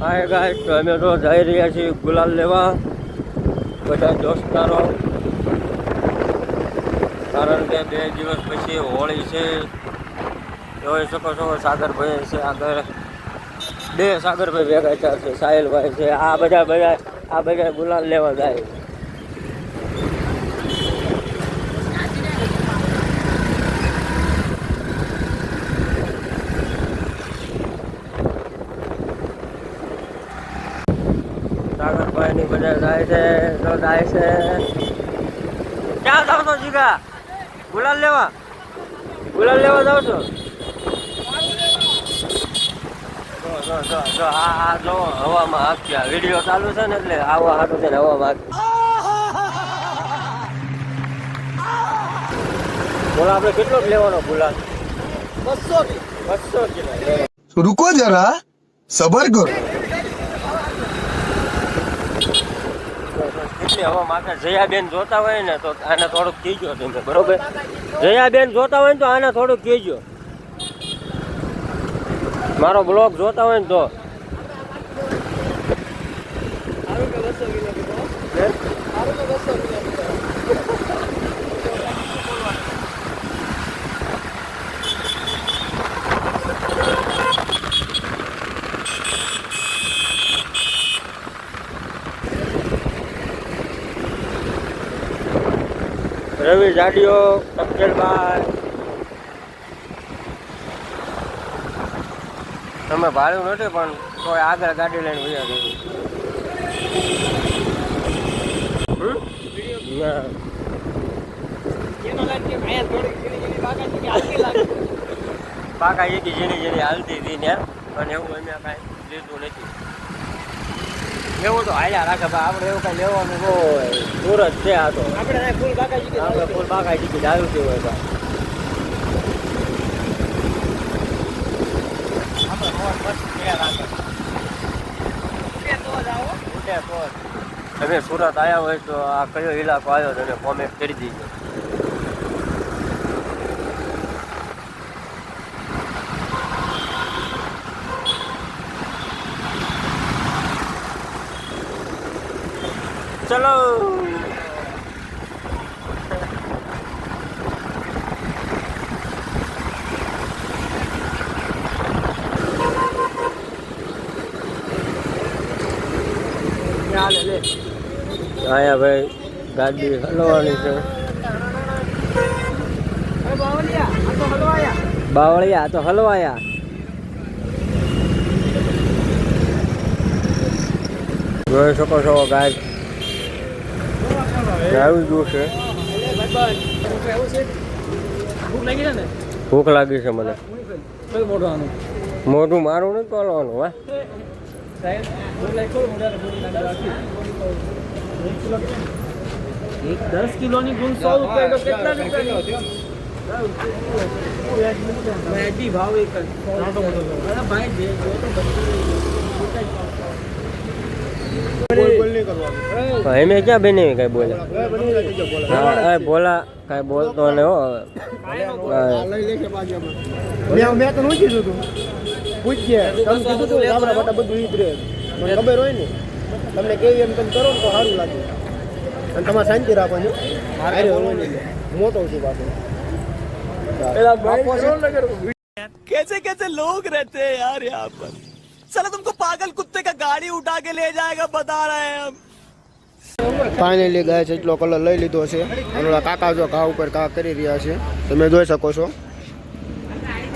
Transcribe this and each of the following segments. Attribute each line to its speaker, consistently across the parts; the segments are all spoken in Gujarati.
Speaker 1: હાય ગાઈસ, તો અમે તો જઈ રહ્યા છીએ ગુલાલ લેવા બધા દોસ્તારો, કારણ કે 2 દિવસ પછી હોળી છે. જોઈ શકો છો સાગરભાઈ છે આગળ, 2 સાગરભાઈ ભેગા થયા છે, સાહિલભાઈ છે. આ બધા ગુલાલ લેવા જાય. સાગરભાઈ ની બધા જાય છે. ક્યાં જાવ છો જીગા? ગુલાલ લેવા જાવ છો? જો હવામાં હાંક્યા, વિડીયો ચાલુ છે ને એટલે આવા હાટું છે ને હવામાં બોલા. આપણે કેટલો લેવાનો ગુલાલ? 200 કિલો.
Speaker 2: रुको जरा सबर करो.
Speaker 1: કેટલી હવા માગે. જયાબેન જોતા હોય ને તો આને થોડુંક કીજો તમે, બરોબર? જયાબેન જોતા હોય ને તો આને થોડુંક કીજો. મારો બ્લોગ જોતા હોય ને તો રવિ જાડીઓ, અફજલભાઈ, તમે ભાડ્યું નથી પણ કોઈ આગળ ગાડી લઈને વયા ગયું. પાકા એકી જેની હાલતી હતી ને, પણ એવું અમે કાંઈ લીધું નથી. એવું તો હાલ્યા રાખે ભાઈ, આપણે એવું કાંઈ લેવાનું ન હોય. દૂર જ છે આ તો. આપણે ફૂલ બાકાજી આવ્યું છે હોય ભાઈ. તમે સુરત આવ્યા હોય તો આ કયો ઇલાકો આવ્યો તમે કોમેન્ટ કરી દીજો. ચલો અહીંયા ભાઈ ગાડી હલવાની છે. બાવળિયા તો હલવાયા. જોઈ શકો છો ગાય આવી ગયું છે. ભૂખ લાગી છે મને. મોઢું મારું નથી બોલવાનું. હા
Speaker 3: 10 કિલોની ગુણ 100 રૂપિયા તો કેટલા રૂપિયા? ભાવ એક ભાઈ
Speaker 1: એમે ક્યાં બની કઈ બોલે? હા બોલા કઈ બોલતો ને હો.
Speaker 3: મેં તો નથી કીધું તું. પૂછજે તમે કીધું તું આપણા બટા બધું ઈ જ રહે. મને ખબર હોય ને તમને કેવી એમ તમે કરો ને તો સારું લાગે અને તમારે શાંતિ રાખવાની. હારે હોય ને મોટો છું બાપુ.
Speaker 4: कैसे कैसे लोग रहते हैं यार यहाँ पर. साला तुमको पागल कुत्ते का गाड़ी उठा के ले जाएगा बता रहे हैं हम.
Speaker 3: ફાઇનલી ગાય છે એટલો કલર લઈ લીધો છે. અને કાકા જો ઘા ઉપર ઘા કરી રહ્યા છે, તમે જોઈ શકો છો.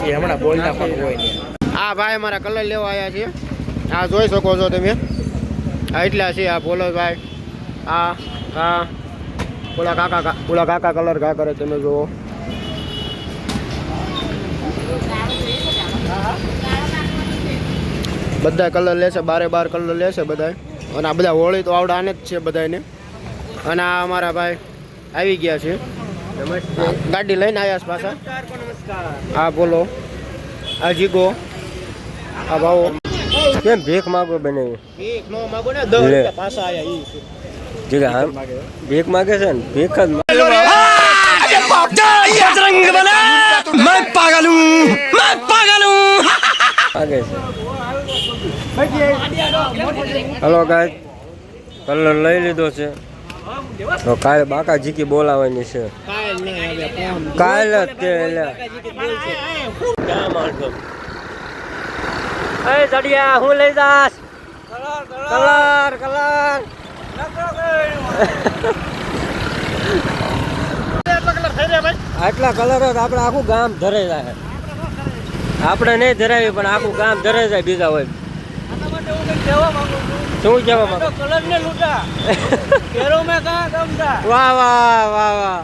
Speaker 3: એ હમણાં બોલતા પણ હોય નહીં. આ ભાઈ અમારા કલર લેવા આવ્યા છે. આ જોઈ શકો છો તમે. આ એટલા છે. આ ભોલોભાઈ, આ ઓલા કાકા કલર ઘા કરે, તમે જુઓ. બધા કલર લેશે, 12 કલર લેશે બધા. અને આ બધા હોળી તો આવડે આને જ છે બધાને. અને આ અમારા ભાઈ આવી ગયા છે, ગાડી લઈને આવ્યા છે પાછા. હા બોલો. આ જીગો, આ ભાવો.
Speaker 1: કેમ ભીખ માગો બને?
Speaker 3: ભીખ નો માગો ને, 10 રૂપિયા પાછા આયા ઈ
Speaker 1: જીગા ભીખ માગે છે ને, ભીખ જ
Speaker 4: मैं पागल हूँ
Speaker 1: માગે છે. હલો ગાય કલર લઈ લીધો છે તો કાલે બાકાજી કી બોલાવાની છે કાલે જ તે ક્યાં માણસો એ જડિયા હું લઈ જાસ કલર કલર આટલા કલર જ આપણે આખું ગામ ધરે જાય આપણે નહીં ધરાવી પણ આખું ગામ ધરે જાય બીજા હોય શું કહેવા માંગો કલર ને લૂટા કેરો મે કા કમ થા વાહ વાહ વાહ વાહ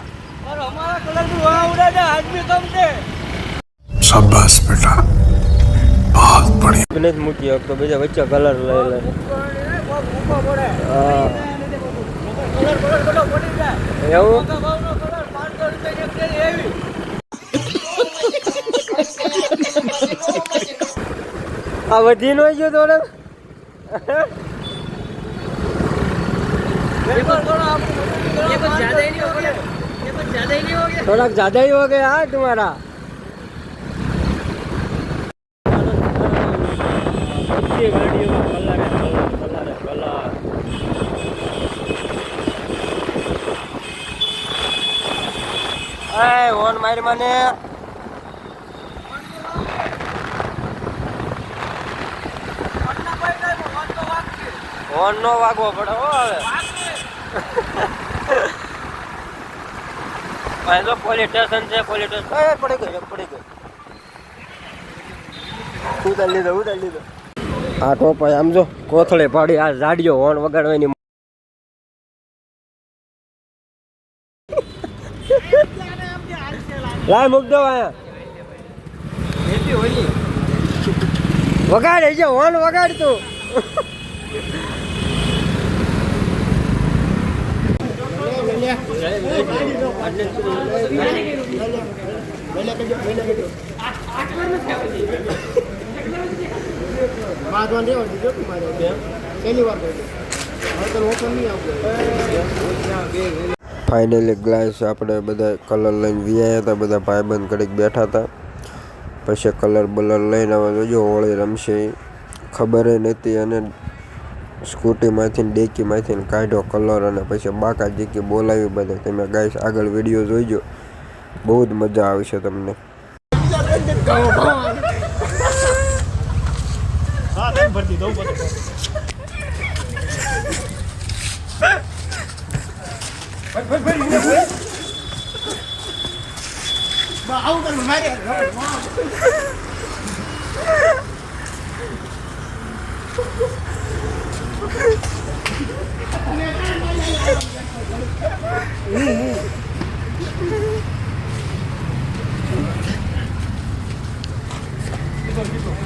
Speaker 1: और हमारा कलर भी वहां उड़ा था आज भी कम थे
Speaker 2: शाबाश बेटा बहुत बढ़िया
Speaker 1: બને મૂકી તો બીજા વચ્ચે કલર લઈ લે હા કલર બધો પડી જાય એવું ભાવનો કલર 500 રૂપિયા એક છે એવી આ વધી નો ગયો તો ને थोड़ा ज्यादा ही हो गया हाँ तुम्हारा गाड़ियों का कलर है कलर है कलर है ओन मारी माने ઓન નો વાગવો પડે હો હવે ભાઈ તો પોલીસ સ્ટેશન છે પોલીસ સ્ટેશન પડી ગઈ ઉતારી લીધો આ ટોપાઈ આમ જો કોથળે પાડી આ ઝાડીઓ હોર્ન વગાડવાની લાય મૂક દો અહીંયા વગાડે છે હોર્ન વગાડ તું ફાઇનલી ગ્લાસ આપણે બધા કલર લઈને વિયા હતા બધા ભાઈબંધ ઘડીક બેઠા હતા પછી કલર બલર લઈને આવે જોજો હોળી રમશે ખબર નથી અને સ્કૂટીમાંથી ડેકીમાંથી કાઢ્યો કલર અને પછી બાકાજી કે બોલાવી બધા તમે ગાઈસ આગળ વિડીયો જોઈજો બહુ જ મજા આવશે તમને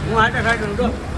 Speaker 3: હું આટા ખાઈ